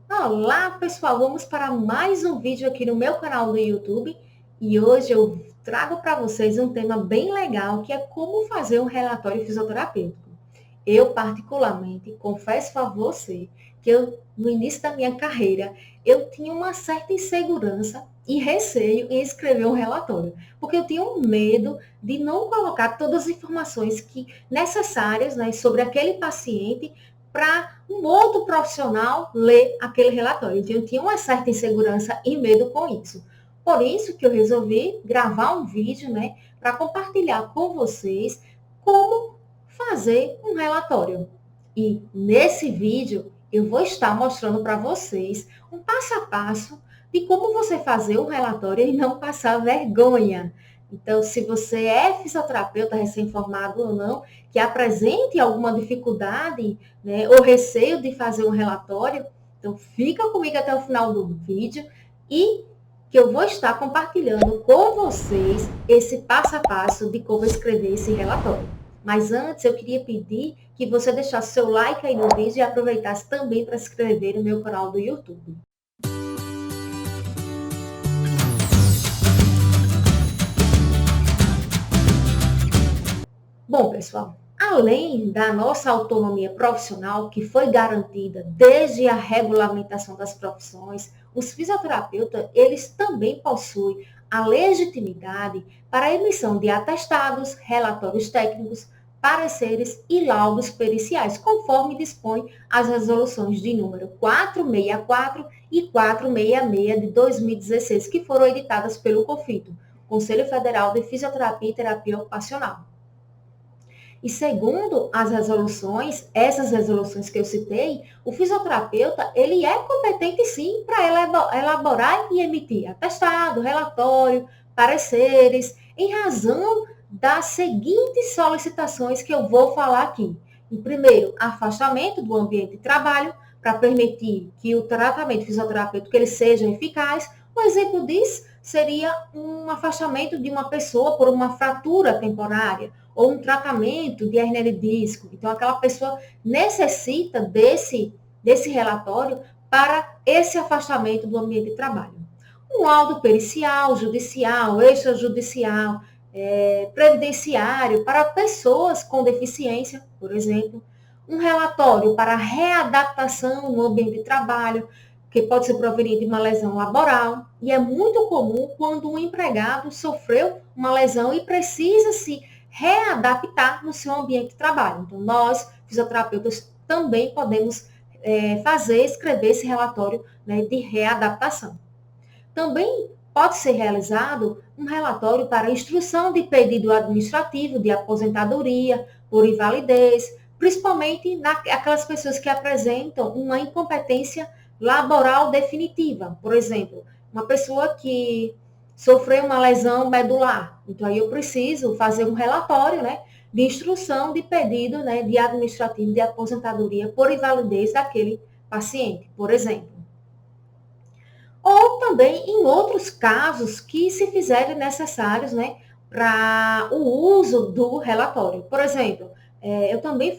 Olá, pessoal! Vamos para mais um vídeo aqui no meu canal do YouTube e hoje eu trago para vocês um tema bem legal que é como fazer um relatório fisioterapêutico. Eu, particularmente, confesso a você que no início da minha carreira, eu tinha uma certa insegurança e receio em escrever um relatório, porque eu tinha um medo de não colocar todas as informações necessárias, né, sobre aquele paciente para um outro profissional ler aquele relatório. Então, eu tinha uma certa insegurança e medo com isso. Por isso que eu resolvi gravar um vídeo, né, para compartilhar com vocês como fazer um relatório. E nesse vídeo eu vou estar mostrando para vocês um passo a passo de como você fazer um relatório e não passar vergonha. Então, se você é fisioterapeuta recém-formado ou não, que apresente alguma dificuldade, né, ou receio de fazer um relatório, então fica comigo até o final do vídeo e que eu vou estar compartilhando com vocês esse passo a passo de como escrever esse relatório. Mas antes, eu queria pedir que você deixasse seu like aí no vídeo e aproveitasse também para se inscrever no meu canal do YouTube. Bom, pessoal, além da nossa autonomia profissional, que foi garantida desde a regulamentação das profissões, os fisioterapeutas, eles também possuem a legitimidade para a emissão de atestados, relatórios técnicos, pareceres e laudos periciais, conforme dispõe as resoluções de número 464 e 466 de 2016, que foram editadas pelo COFITO, Conselho Federal de Fisioterapia e Terapia Ocupacional. E segundo as resoluções, essas resoluções que eu citei, o fisioterapeuta, ele é competente sim para elaborar e emitir atestado, relatório, pareceres, em razão das seguintes solicitações que eu vou falar aqui. Em primeiro, afastamento do ambiente de trabalho, para permitir que o tratamento fisioterapêutico ele seja eficaz. Um exemplo disso seria um afastamento de uma pessoa por uma fratura temporária, ou um tratamento de hernia de disco. Então, aquela pessoa necessita desse relatório para esse afastamento do ambiente de trabalho. Um laudo pericial, judicial, extrajudicial, previdenciário para pessoas com deficiência, por exemplo. Um relatório para readaptação no ambiente de trabalho, que pode ser proveniente de uma lesão laboral. E é muito comum quando um empregado sofreu uma lesão e precisa se readaptar no seu ambiente de trabalho. Então, nós, fisioterapeutas, também podemos escrever esse relatório, né, de readaptação. Também pode ser realizado um relatório para instrução de pedido administrativo de aposentadoria por invalidez, principalmente naquelas pessoas que apresentam uma incompetência laboral definitiva. Por exemplo, uma pessoa que sofreu uma lesão medular. Então, aí eu preciso fazer um relatório, né, de instrução de pedido, né, de administrativo de aposentadoria por invalidez daquele paciente, por exemplo. Ou também em outros casos que se fizerem necessários, né, para o uso do relatório. Por exemplo, eu também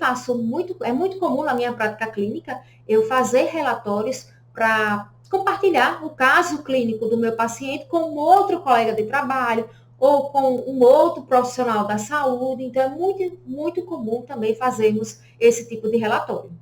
é muito comum na minha prática clínica eu fazer relatórios para compartilhar o caso clínico do meu paciente com um outro colega de trabalho ou com um outro profissional da saúde. Então, é muito, muito comum também fazermos esse tipo de relatório.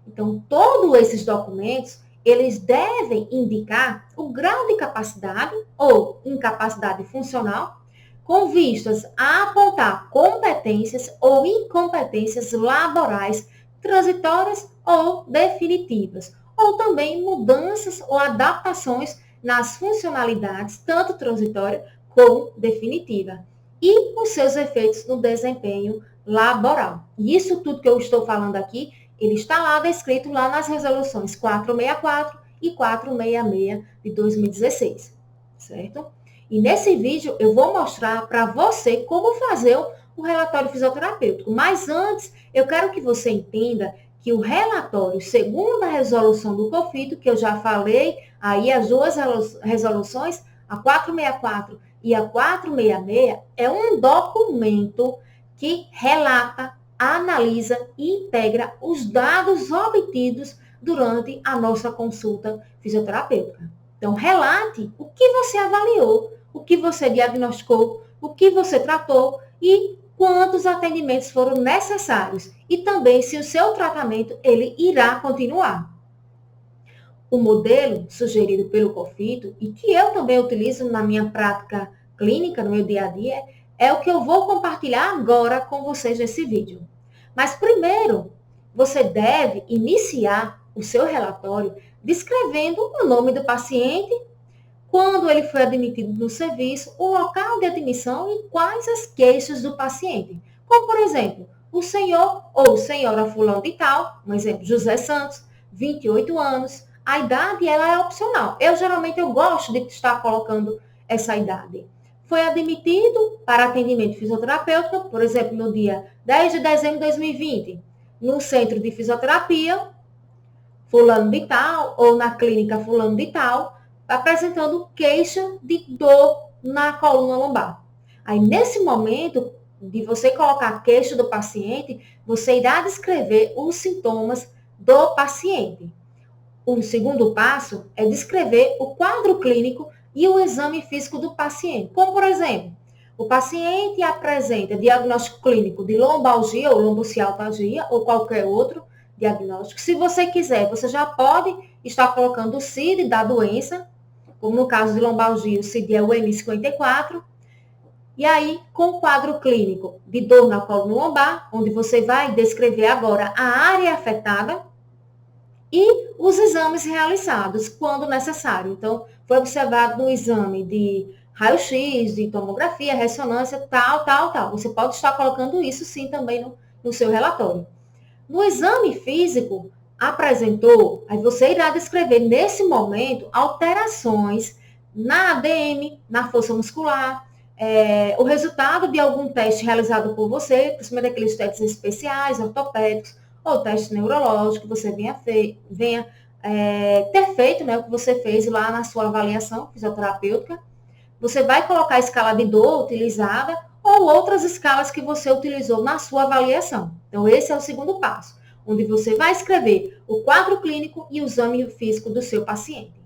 Então, todos esses documentos, eles devem indicar o grau de capacidade ou incapacidade funcional, com vistas a apontar competências ou incompetências laborais transitórias ou definitivas, ou também mudanças ou adaptações nas funcionalidades, tanto transitória como definitiva, e os seus efeitos no desempenho laboral. E isso tudo que eu estou falando aqui ele está lá descrito lá nas resoluções 464 e 466 de 2016, certo? E nesse vídeo eu vou mostrar para você como fazer o relatório fisioterapêutico. Mas antes, eu quero que você entenda que o relatório, segundo a resolução do COFITO, que eu já falei, aí as duas resoluções, a 464 e a 466, é um documento que relata analisa e integra os dados obtidos durante a nossa consulta fisioterapêutica. Então, relate o que você avaliou, o que você diagnosticou, o que você tratou e quantos atendimentos foram necessários e também se o seu tratamento ele irá continuar. O modelo sugerido pelo COFITO e que eu também utilizo na minha prática clínica, no meu dia a dia, é o que eu vou compartilhar agora com vocês nesse vídeo. Mas primeiro, você deve iniciar o seu relatório descrevendo o nome do paciente, quando ele foi admitido no serviço, o local de admissão e quais as queixas do paciente. Como, por exemplo, o senhor ou senhora fulano de tal, um exemplo, José Santos, 28 anos, a idade ela é opcional. Geralmente eu gosto de estar colocando essa idade. Foi admitido para atendimento fisioterapêutico, por exemplo, no dia 10 de dezembro de 2020, no centro de fisioterapia, fulano de tal, ou na clínica fulano de tal, apresentando queixa de dor na coluna lombar. Aí, nesse momento de você colocar a queixa do paciente, você irá descrever os sintomas do paciente. O segundo passo é descrever o quadro clínico e o exame físico do paciente. Como, por exemplo, o paciente apresenta diagnóstico clínico de lombalgia ou lombocialgia ou qualquer outro diagnóstico. Se você quiser, você já pode estar colocando o CID da doença, como no caso de lombalgia, o CID é o M54. E aí, com o quadro clínico de dor na coluna lombar, onde você vai descrever agora a área afetada, e os exames realizados, quando necessário. Então, foi observado no exame de raio-x, de tomografia, ressonância, tal. Você pode estar colocando isso sim também no seu relatório. No exame físico, apresentou, aí você irá descrever nesse momento alterações na ADM, na força muscular, o resultado de algum teste realizado por você, principalmente aqueles testes especiais, ortopédicos, ou teste neurológico que você venha ter feito, né, o que você fez lá na sua avaliação fisioterapêutica. Você vai colocar a escala de dor utilizada ou outras escalas que você utilizou na sua avaliação. Então, esse é o segundo passo, onde você vai escrever o quadro clínico e o exame físico do seu paciente.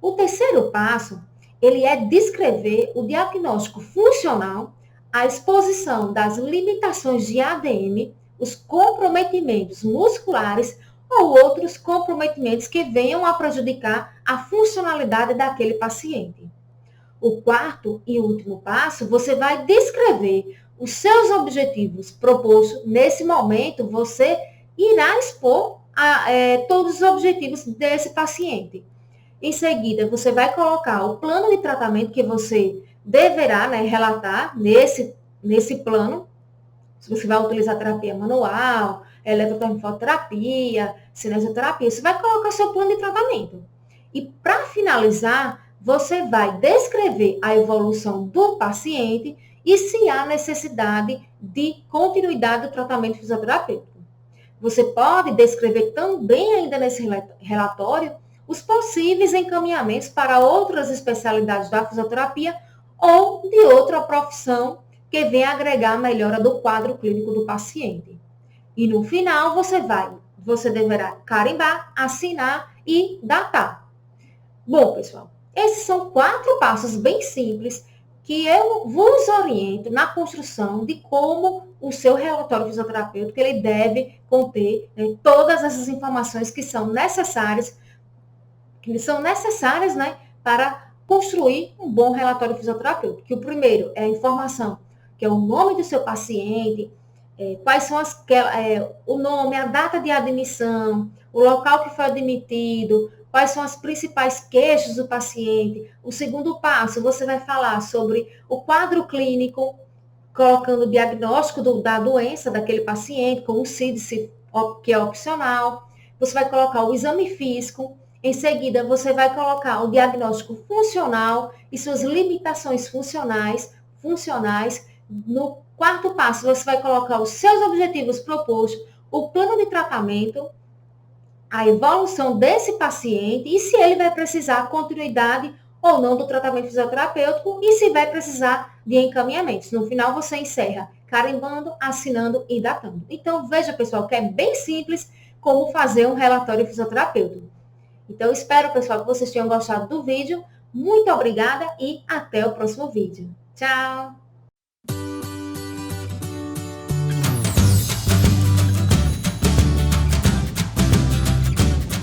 O terceiro passo, ele é descrever o diagnóstico funcional, a exposição das limitações de ADM, os comprometimentos musculares ou outros comprometimentos que venham a prejudicar a funcionalidade daquele paciente. O quarto e último passo, você vai descrever os seus objetivos propostos. Nesse momento, você irá expor todos os objetivos desse paciente. Em seguida, você vai colocar o plano de tratamento que você deverá, né, relatar nesse plano. Se você vai utilizar terapia manual, eletrotermoterapia, cinesioterapia, você vai colocar seu plano de tratamento. E para finalizar, você vai descrever a evolução do paciente e se há necessidade de continuidade do tratamento fisioterapêutico. Você pode descrever também ainda nesse relatório os possíveis encaminhamentos para outras especialidades da fisioterapia ou de outra profissão que venha agregar a melhora do quadro clínico do paciente. E no final você deverá carimbar, assinar e datar. Bom, pessoal, esses são 4 passos bem simples que eu vos oriento na construção de como o seu relatório fisioterapêutico ele deve conter, né, todas essas informações que são necessárias, né, para construir um bom relatório fisioterapêutico. Que o primeiro é a informação, que é o nome do seu paciente, quais são o nome, a data de admissão, o local que foi admitido, quais são as principais queixas do paciente. O segundo passo, você vai falar sobre o quadro clínico, colocando o diagnóstico da doença daquele paciente, com o CID, que é opcional. Você vai colocar o exame físico. Em seguida, você vai colocar o diagnóstico funcional e suas limitações funcionais. No quarto passo, você vai colocar os seus objetivos propostos, o plano de tratamento, a evolução desse paciente e se ele vai precisar continuidade ou não do tratamento fisioterapêutico e se vai precisar de encaminhamentos. No final, você encerra carimbando, assinando e datando. Então, veja, pessoal, que é bem simples, como fazer um relatório fisioterapêutico. Então, espero, pessoal, que vocês tenham gostado do vídeo. Muito obrigada e até o próximo vídeo. Tchau!